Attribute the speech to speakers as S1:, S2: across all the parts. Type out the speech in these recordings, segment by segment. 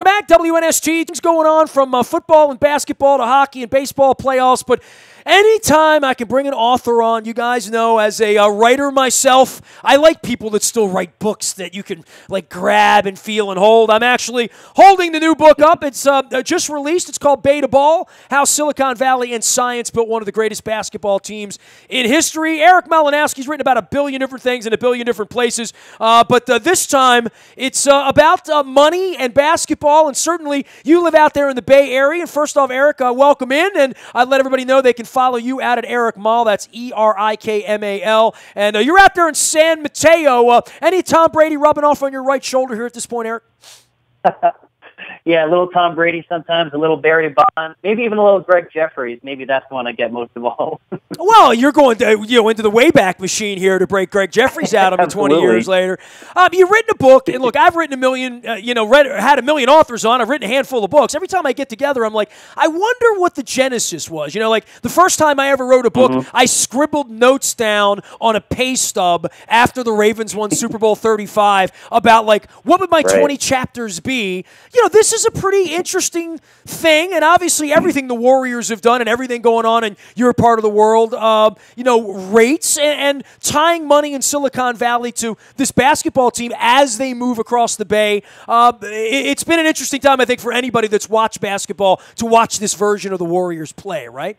S1: Back, WNST, things going on from football and basketball to hockey and baseball playoffs, but anytime I can bring an author on, you guys know, as a writer myself, I like people that still write books that you can like grab and feel and hold. I'm actually holding the new book up. It's just released. It's called Beta Ball, How Silicon Valley and Science Built One of the Greatest Basketball Teams in History. Eric Malinowski's written about a billion different things in a billion different places, but this time it's about money and basketball, and certainly you live out there in the Bay Area. And first off, Eric, welcome in, and I'd let everybody know they can follow you out at Eric Mal. That's ERIKMAL. And you're out there in San Mateo. Any Tom Brady rubbing off on your right shoulder here at this point, Eric?
S2: Yeah, a little Tom Brady sometimes, a little Barry Bonds, maybe even a little Greg Jeffries. Maybe that's the one I get most of all.
S1: Well, you're going to, into the Wayback Machine here to break Greg Jeffries out of 20 years later. You've written a book, and look, I've written a million, had a million authors on. I've written a handful of books. Every time I get together, I'm like, I wonder what the genesis was. Like the first time I ever wrote a book, I scribbled notes down on a pay stub after the Ravens won Super Bowl 35 about like, what would my 20 chapters be? This is a pretty interesting thing, and obviously everything the Warriors have done and everything going on in your part of the world, rates and tying money in Silicon Valley to this basketball team as they move across the Bay. It's been an interesting time, I think, for anybody that's watched basketball to watch this version of the Warriors play, right?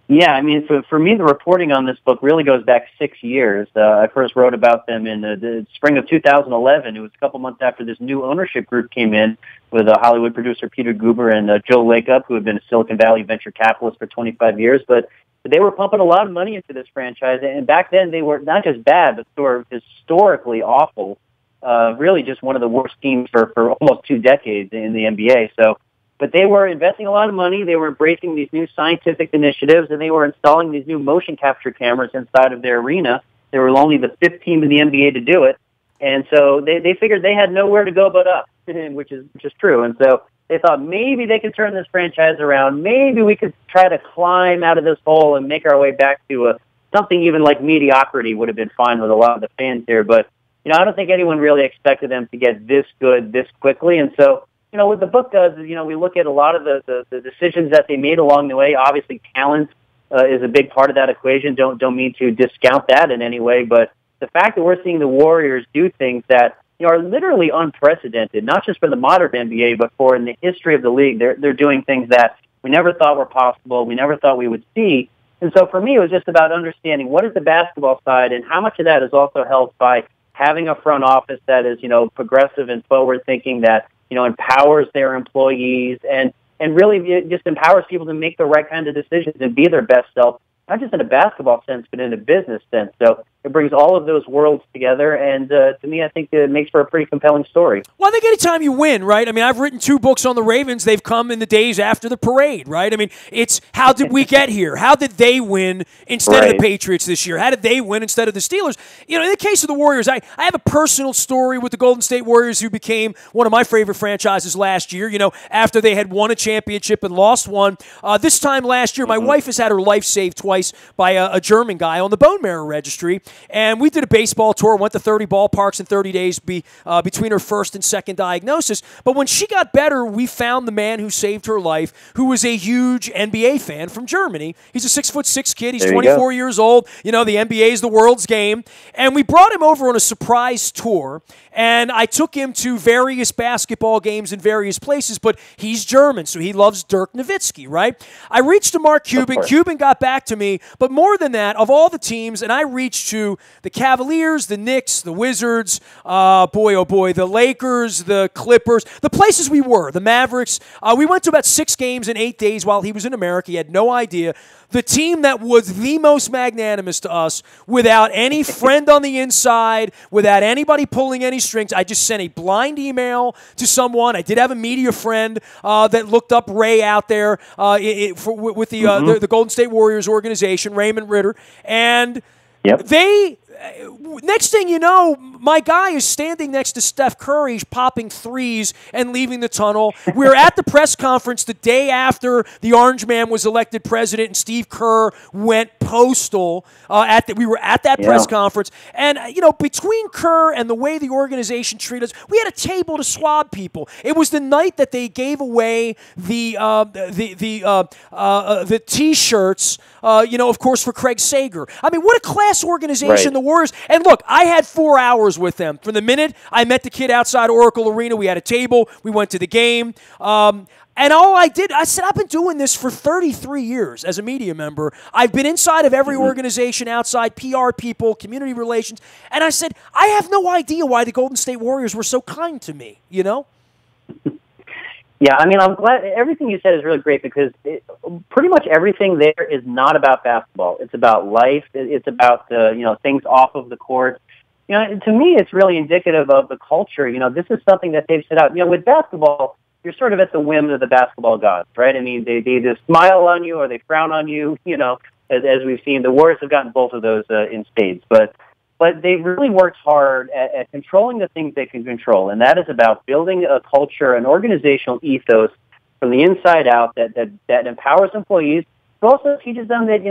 S2: Yeah, I mean, for me, the reporting on this book really goes back 6 years. I first wrote about them in the spring of 2011. It was a couple months after this new ownership group came in with Hollywood producer Peter Guber and Joe Lacob, who had been a Silicon Valley venture capitalist for 25 years. But they were pumping a lot of money into this franchise, and back then they were not just bad, but sort of historically awful. Really just one of the worst teams for almost 2 decades in the NBA. But they were investing a lot of money. They were embracing these new scientific initiatives, and they were installing these new motion capture cameras inside of their arena. They were only the 5th team in the NBA to do it. And so they figured they had nowhere to go but up, which is true. And so they thought maybe they could turn this franchise around. Maybe we could try to climb out of this hole and make our way back to something even like mediocrity would have been fine with a lot of the fans here. But, I don't think anyone really expected them to get this good this quickly. And so, what the book does is, we look at a lot of the decisions that they made along the way. Obviously, talent is a big part of that equation. Don't mean to discount that in any way, but the fact that we're seeing the Warriors do things that are literally unprecedented, not just for the modern NBA, but for in the history of the league. They're doing things that we never thought were possible, we never thought we would see. And so for me, it was just about understanding what is the basketball side and how much of that is also helped by having a front office that is, progressive and forward-thinking, that empowers their employees and really just empowers people to make the right kind of decisions and be their best self, not just in a basketball sense, but in a business sense. So it brings all of those worlds together, and to me, I think it makes for a pretty compelling story.
S1: Well, I think anytime you win, right? I mean, I've written 2 books on the Ravens. They've come in the days after the parade, right? I mean, it's how did we get here? How did they win instead of the Patriots this year? How did they win instead of the Steelers? In the case of the Warriors, I have a personal story with the Golden State Warriors, who became one of my favorite franchises last year, after they had won a championship and lost one. This time last year, my wife has had her life saved twice by a German guy on the bone marrow registry. And we did a baseball tour, went to 30 ballparks in 30 days between her first and second diagnosis. But when she got better, we found the man who saved her life, who was a huge NBA fan from Germany. He's a 6'6" kid. He's 24 years old. The NBA is the world's game. And we brought him over on a surprise tour. And I took him to various basketball games in various places, but he's German, so he loves Dirk Nowitzki, right? I reached to Mark Cuban. Cuban got back to me. But more than that, of all the teams, and I reached to the Cavaliers, the Knicks, the Wizards, the Lakers, the Clippers, the places we were, the Mavericks. We went to about 6 games in 8 days while he was in America. He had no idea. The team that was the most magnanimous to us, without any friend on the inside, without anybody pulling any strings. I just sent a blind email to someone. I did have a media friend that looked up Ray out there with the Golden State Warriors organization, Raymond Ritter, and they next thing you know, my guy is standing next to Steph Curry popping threes and leaving the tunnel. We were at the press conference the day after the Orange Man was elected president and Steve Kerr went postal. We were at that press conference. And, between Kerr and the way the organization treated us, we had a table to swab people. It was the night that they gave away the T-shirts, of course, for Craig Sager. I mean, what a class organization the Warriors. And look, I had 4 hours with them. From the minute I met the kid outside Oracle Arena, we had a table, we went to the game. And all I said, I've been doing this for 33 years as a media member. I've been inside of every organization outside, PR people, community relations. And I said, I have no idea why the Golden State Warriors were so kind to me,
S2: Yeah, I mean, I'm glad everything you said is really great because pretty much everything there is not about basketball. It's about life. It's about things off of the court. To me, it's really indicative of the culture. This is something that they've set out. With basketball, you're sort of at the whim of the basketball gods, right? I mean, they either smile on you or they frown on you. As we've seen, the Warriors have gotten both of those in spades, but they really worked hard at controlling the things they can control, and that is about building a culture, an organizational ethos from the inside out that empowers employees, but also teaches them that,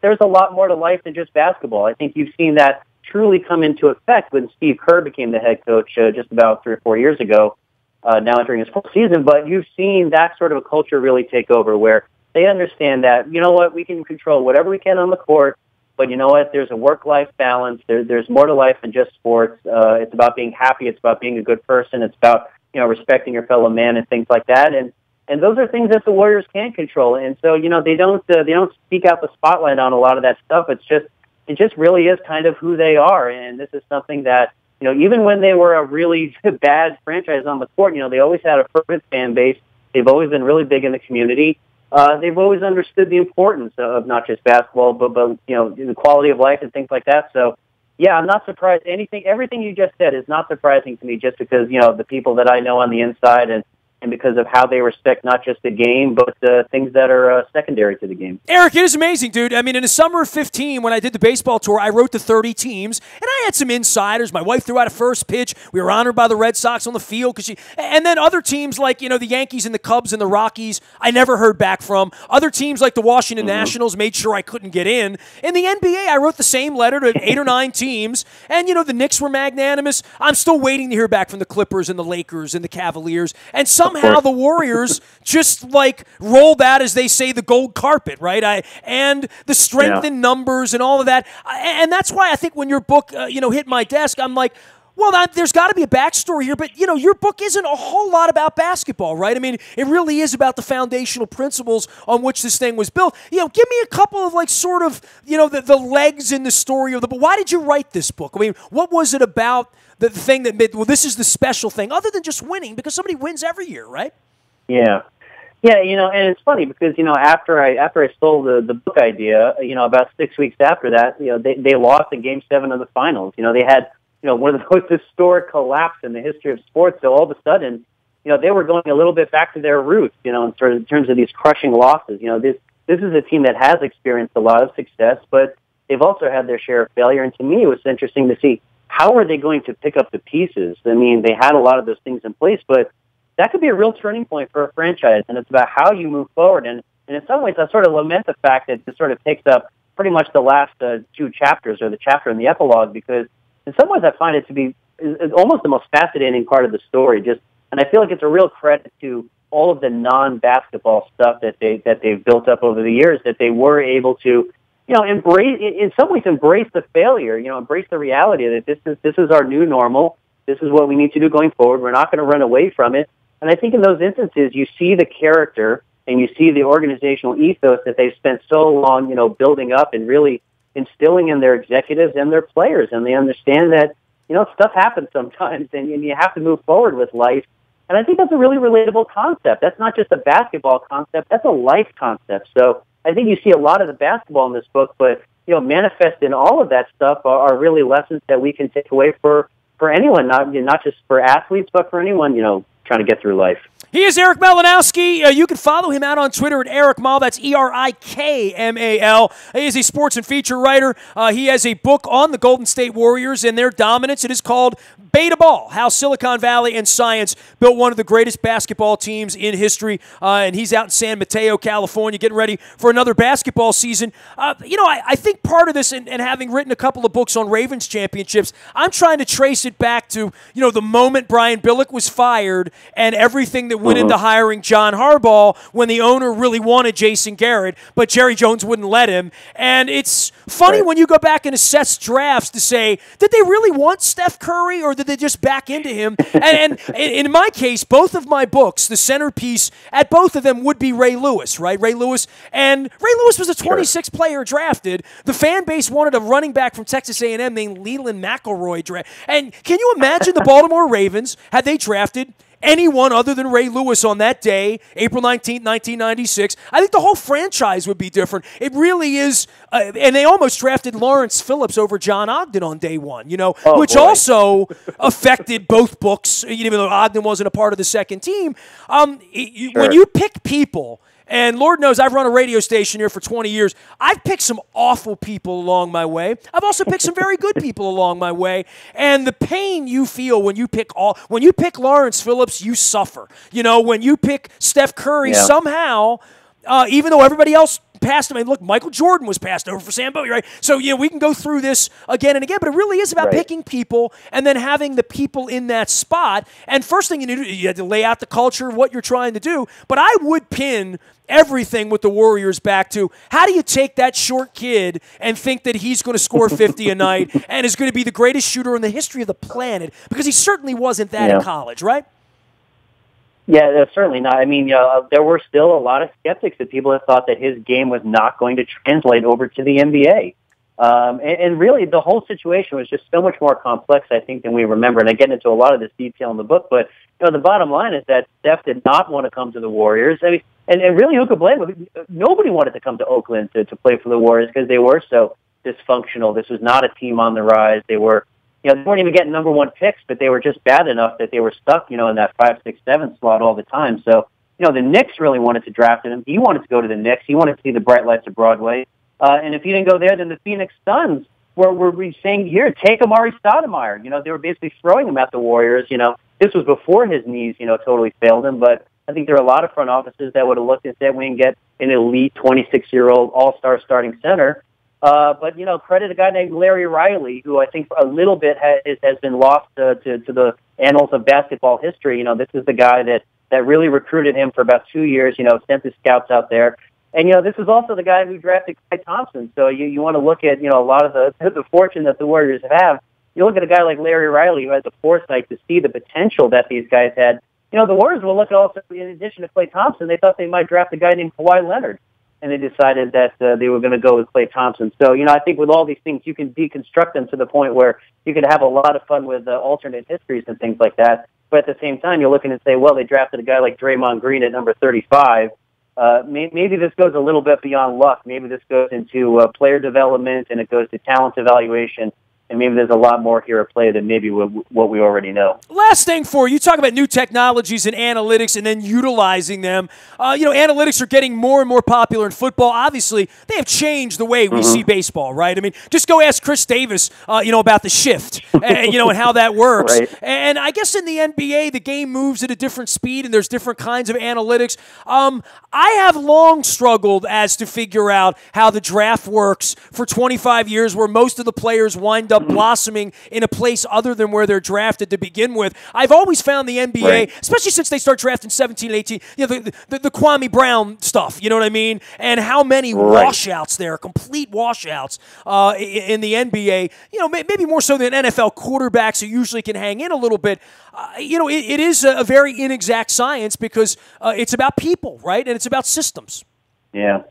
S2: there's a lot more to life than just basketball. I think you've seen that truly come into effect when Steve Kerr became the head coach just about 3 or 4 years ago, now entering his fourth season, but you've seen that sort of a culture really take over where they understand that, we can control whatever we can on the court, but there's a work-life balance. There's more to life than just sports. It's about being happy. It's about being a good person. It's about, respecting your fellow man and things like that. And those are things that the Warriors can control. And so, they don't speak out the spotlight on a lot of that stuff. It just really is kind of who they are. And this is something that, even when they were a really bad franchise on the court, they always had a fervent fan base. They've always been really big in the community. They've always understood the importance of not just basketball, but the quality of life and things like that. So, yeah, I'm not surprised. Everything you just said is not surprising to me, just because the people that I know on the inside and because of how they respect not just the game, but things that are secondary to the game.
S1: Eric, it is amazing, dude. I mean, in the summer of 15, when I did the baseball tour, I wrote the 30 teams, and I had some insiders. My wife threw out a first pitch. We were honored by the Red Sox on the field. And then other teams like, the Yankees and the Cubs and the Rockies, I never heard back from. Other teams like the Washington Nationals made sure I couldn't get in. In the NBA, I wrote the same letter to 8 or 9 teams, and, the Knicks were magnanimous. I'm still waiting to hear back from the Clippers and the Lakers and the Cavaliers, and somehow the Warriors just rolled out, as they say, the gold carpet, right? And the strength in numbers and all of that. And that's why I think when your book, hit my desk, I'm like, well, there's got to be a backstory here, but, your book isn't a whole lot about basketball, right? I mean, it really is about the foundational principles on which this thing was built. Give me a couple of, the legs in the story of the book. Why did you write this book? I mean, what was it about the thing that made, this is the special thing, other than just winning, because somebody wins every year, right?
S2: Yeah. Yeah, and it's funny because, after I stole the book idea, about 6 weeks after that, they lost in Game 7 of the finals. They had, one of the most historic collapse in the history of sports. So all of a sudden, they were going a little bit back to their roots, in terms of these crushing losses. This is a team that has experienced a lot of success, but they've also had their share of failure. And to me, it was interesting to see how are they going to pick up the pieces. I mean, they had a lot of those things in place, but that could be a real turning point for a franchise, and it's about how you move forward. And in some ways, I sort of lament the fact that this sort of takes up pretty much the last 2 chapters, or the chapter and the epilogue, because in some ways I find it to be almost the most fascinating part of the story. And I feel like it's a real credit to all of the non-basketball stuff that they've built up over the years, that they were able to, embrace, in some ways embrace the failure, embrace the reality that this is our new normal. This is what we need to do going forward. We're not going to run away from it. And I think in those instances, you see the character and you see the organizational ethos that they've spent so long, building up and really instilling in their executives and their players. And they understand that, stuff happens sometimes and you have to move forward with life. And I think that's a really relatable concept. That's not just a basketball concept. That's a life concept. So I think you see a lot of the basketball in this book, but, manifest in all of that stuff are really lessons that we can take away for anyone, not just for athletes, but for anyone, trying to get through life.
S1: He is Eric Malinowski. You can follow him out on Twitter at Eric Mal. That's ERIKMAL. He is a sports and feature writer. He has a book on the Golden State Warriors and their dominance. It is called Beta Ball, How Silicon Valley and Science Built One of the Greatest Basketball Teams in History. And he's out in San Mateo, California, getting ready for another basketball season. I think part of this, and having written a couple of books on Ravens championships, I'm trying to trace it back to, the moment Brian Billick was fired and everything that went into hiring John Harbaugh when the owner really wanted Jason Garrett, but Jerry Jones wouldn't let him. And it's funny when you go back and assess drafts to say, did they really want Steph Curry or did they just back into him? and in my case, both of my books, the centerpiece at both of them would be Ray Lewis, right? Ray Lewis was a 26th player drafted. The fan base wanted a running back from Texas A&M named Leland McElroy. And can you imagine the Baltimore Ravens, had they drafted anyone other than Ray Lewis on that day, April 19th, 1996, I think the whole franchise would be different. It really is, and they almost drafted Lawrence Phillips over John Ogden on day one, which also affected both books, even though Ogden wasn't a part of the second team. When you pick people, and Lord knows I've run a radio station here for 20 years. I've picked some awful people along my way. I've also picked some very good people along my way. And the pain you feel when you pick Lawrence Phillips, you suffer. When you pick Steph Curry, somehow, even though everybody else passed him, look, Michael Jordan was passed over for Sam Bowie, right? So, we can go through this again and again, but it really is about picking people and then having the people in that spot. And first thing you need to do, you have to lay out the culture of what you're trying to do. But I would pin everything with the Warriors back to, how do you take that short kid and think that he's going to score 50 a night and is going to be the greatest shooter in the history of the planet? Because he certainly wasn't that in college, right?
S2: Yeah, certainly not. I mean, there were still a lot of skeptics that people that thought that his game was not going to translate over to the NBA. And really, the whole situation was just so much more complex, I think, than we remember. And I get into a lot of this detail in the book, but the bottom line is that Steph did not want to come to the Warriors. I mean, and really, who could blame him? Nobody wanted to come to Oakland to play for the Warriors because they were so dysfunctional. This was not a team on the rise. They were, they weren't even getting number one picks, but they were just bad enough that they were stuck, in that 5, 6, 7 slot all the time. So, the Knicks really wanted to draft him. He wanted to go to the Knicks. He wanted to see the bright lights of Broadway. And if he didn't go there, then the Phoenix Suns were saying, here, take Amari Stoudemire. They were basically throwing him at the Warriors. This was before his knees, totally failed him. But I think there are a lot of front offices that would have looked and said, we can get an elite 26-year-old all-star starting center. But, credit a guy named Larry Riley, who I think a little bit has been lost to the annals of basketball history. This is the guy that really recruited him for about 2 years, sent his scouts out there. And, this is also the guy who drafted Klay Thompson. So you want to look at, a lot of the fortune that the Warriors have. You look at a guy like Larry Riley, who has the foresight to see the potential that these guys had. The Warriors will look at also, in addition to Klay Thompson, they thought they might draft a guy named Kawhi Leonard. And they decided that they were going to go with Klay Thompson. So, I think with all these things, you can deconstruct them to the point where you can have a lot of fun with alternate histories and things like that. But at the same time, you're looking and say, well, they drafted a guy like Draymond Green at number 35. Maybe this goes a little bit beyond luck. Maybe this goes into player development and it goes to talent evaluation. And maybe there's a lot more here at play than maybe what we already know.
S1: Last thing for you, talk about new technologies and analytics and then utilizing them. Analytics are getting more and more popular in football. Obviously, they have changed the way we see baseball, right? I mean, just go ask Chris Davis, about the shift, and how that works.
S2: Right.
S1: And I guess in the NBA, the game moves at a different speed and there's different kinds of analytics. I have long struggled as to figure out how the draft works for 25 years where most of the players wind up blossoming in a place other than where they're drafted to begin with. I've always found the NBA, especially since they start drafting 17 and 18, the Kwame Brown stuff, you know what I mean? And how many washouts there, complete washouts in the NBA, maybe more so than NFL quarterbacks who usually can hang in a little bit. It is a very inexact science because it's about people, right? And it's about systems.
S2: Yeah.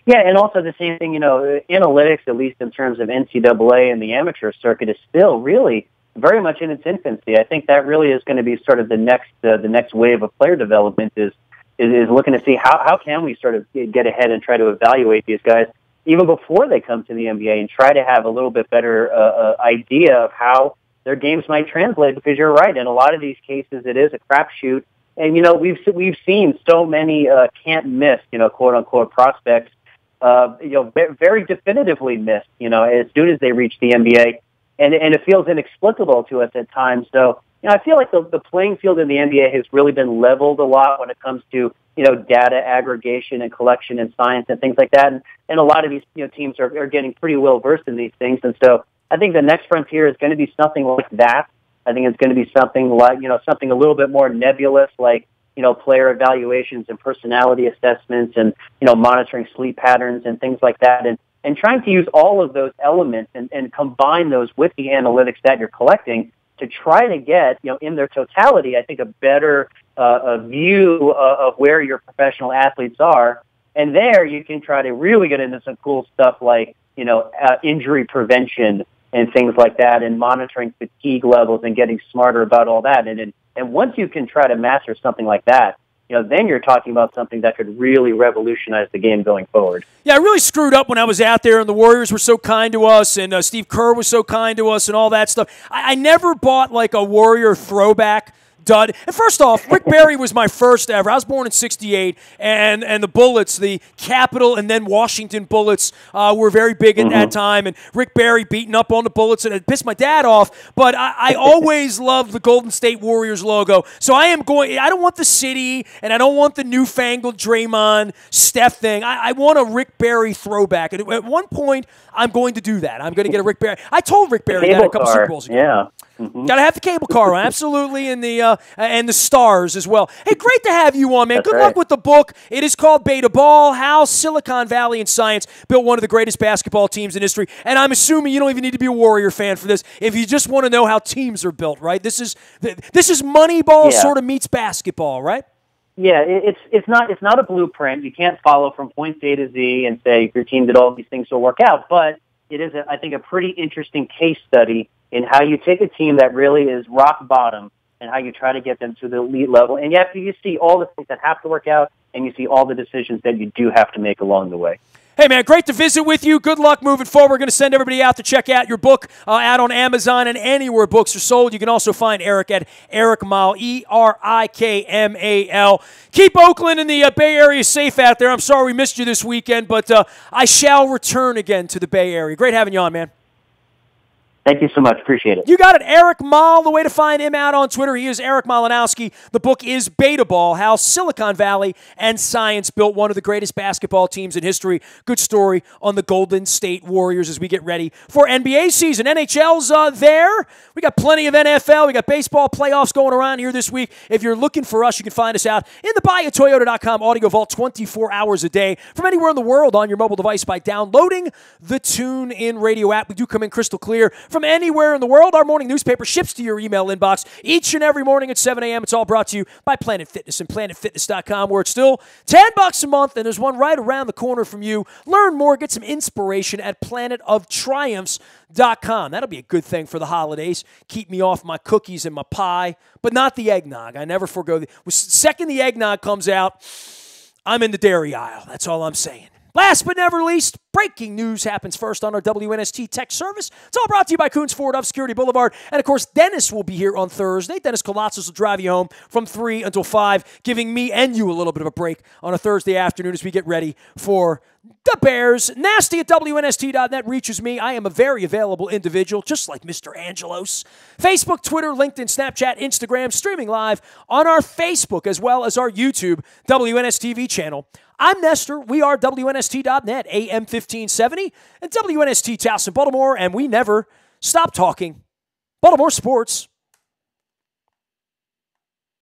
S2: Yeah, and also the same thing, analytics, at least in terms of NCAA and the amateur circuit, is still really very much in its infancy. I think that really is going to be sort of the next wave of player development is looking to see how can we sort of get ahead and try to evaluate these guys even before they come to the NBA and try to have a little bit better idea of how their games might translate, because you're right. In a lot of these cases, it is a crapshoot. And, we've seen so many can't miss, quote unquote prospects, very definitively miss, as soon as they reach the NBA. And it feels inexplicable to us at times. So, I feel like the playing field in the NBA has really been leveled a lot when it comes to, data aggregation and collection and science and things like that. And a lot of these, teams are getting pretty well versed in these things. And so I think the next frontier is going to be something like that. I think it's going to be something like, something a little bit more nebulous, like, player evaluations and personality assessments and, monitoring sleep patterns and things like that. And trying to use all of those elements and combine those with the analytics that you're collecting to try to get, in their totality, I think a better a view of where your professional athletes are. And there you can try to really get into some cool stuff like, injury prevention and things like that, and monitoring fatigue levels and getting smarter about all that. And once you can try to master something like that, then you're talking about something that could really revolutionize the game going forward.
S1: Yeah, I really screwed up when I was out there, and the Warriors were so kind to us, and Steve Kerr was so kind to us, and all that stuff. I never bought like a Warrior throwback dud. And first off, Rick Barry was my first ever. I was born in '68, and the Bullets, the Capitol and then Washington Bullets, were very big at that time. And Rick Barry beating up on the Bullets, and it pissed my dad off. But I always loved the Golden State Warriors logo. So I don't want the city, and I don't want the newfangled Draymond Steph thing. I want a Rick Barry throwback. And at one point, I'm going to do that. I'm going to get a Rick Barry. I told Rick Barry that a couple Super Bowls ago.
S2: Yeah.
S1: Got to have the cable car on, absolutely, and the stars as well. Hey, great to have you on, man.
S2: That's
S1: Good
S2: right.
S1: luck with the book. It is called Beta Ball, How Silicon Valley and Science Built One of the Greatest Basketball Teams in History. And I'm assuming you don't even need to be a Warrior fan for this. If you just want to know how teams are built, right? This is Moneyball sort of meets basketball, right?
S2: Yeah, it's not a blueprint. You can't follow from point A to Z and say your team did all these things to work out. But it is, I think, a pretty interesting case study in how you take a team that really is rock bottom and how you try to get them to the elite level. And yet you see all the things that have to work out, and you see all the decisions that you do have to make along the way.
S1: Hey, man, great to visit with you. Good luck moving forward. We're going to send everybody out to check out your book out on Amazon and anywhere books are sold. You can also find Eric at Eric Mal, ERIKMAL. Keep Oakland and the Bay Area safe out there. I'm sorry we missed you this weekend, but I shall return again to the Bay Area. Great having you on, man.
S2: Thank you so much. Appreciate it.
S1: You got it. Eric Mal, the way to find him out on Twitter. He is Eric Malinowski. The book is Beta Ball, How Silicon Valley and Science Built One of the Greatest Basketball Teams in History. Good story on the Golden State Warriors as we get ready for NBA season. NHL's there. We got plenty of NFL. We got baseball playoffs going around here this week. If you're looking for us, you can find us out in the buyatoyota.com audio vault 24 hours a day from anywhere in the world on your mobile device by downloading the TuneIn Radio app. We do come in crystal clear from anywhere in the world. Our morning newspaper ships to your email inbox each and every morning at 7 a.m. It's all brought to you by Planet Fitness and PlanetFitness.com, where it's still $10 a month, and there's one right around the corner from you. Learn more, get some inspiration at PlanetOfTriumphs.com. That'll be a good thing for the holidays. Keep me off my cookies and my pie, but not the eggnog. I never forego the second the eggnog comes out, I'm in the dairy aisle. That's all I'm saying. Last but never least, breaking news happens first on our WNST tech service. It's all brought to you by Coons Ford of Security Boulevard. And, of course, Dennis will be here on Thursday. Dennis Colossus will drive you home from 3 until 5, giving me and you a little bit of a break on a Thursday afternoon as we get ready for the Bears. Nasty at WNST.net reaches me. I am a very available individual, just like Mr. Angelos. Facebook, Twitter, LinkedIn, Snapchat, Instagram, streaming live on our Facebook as well as our YouTube WNSTV channel. I'm Nestor. We are WNST.net, AM 1570, and WNST Towson, Baltimore, and we never stop talking Baltimore sports.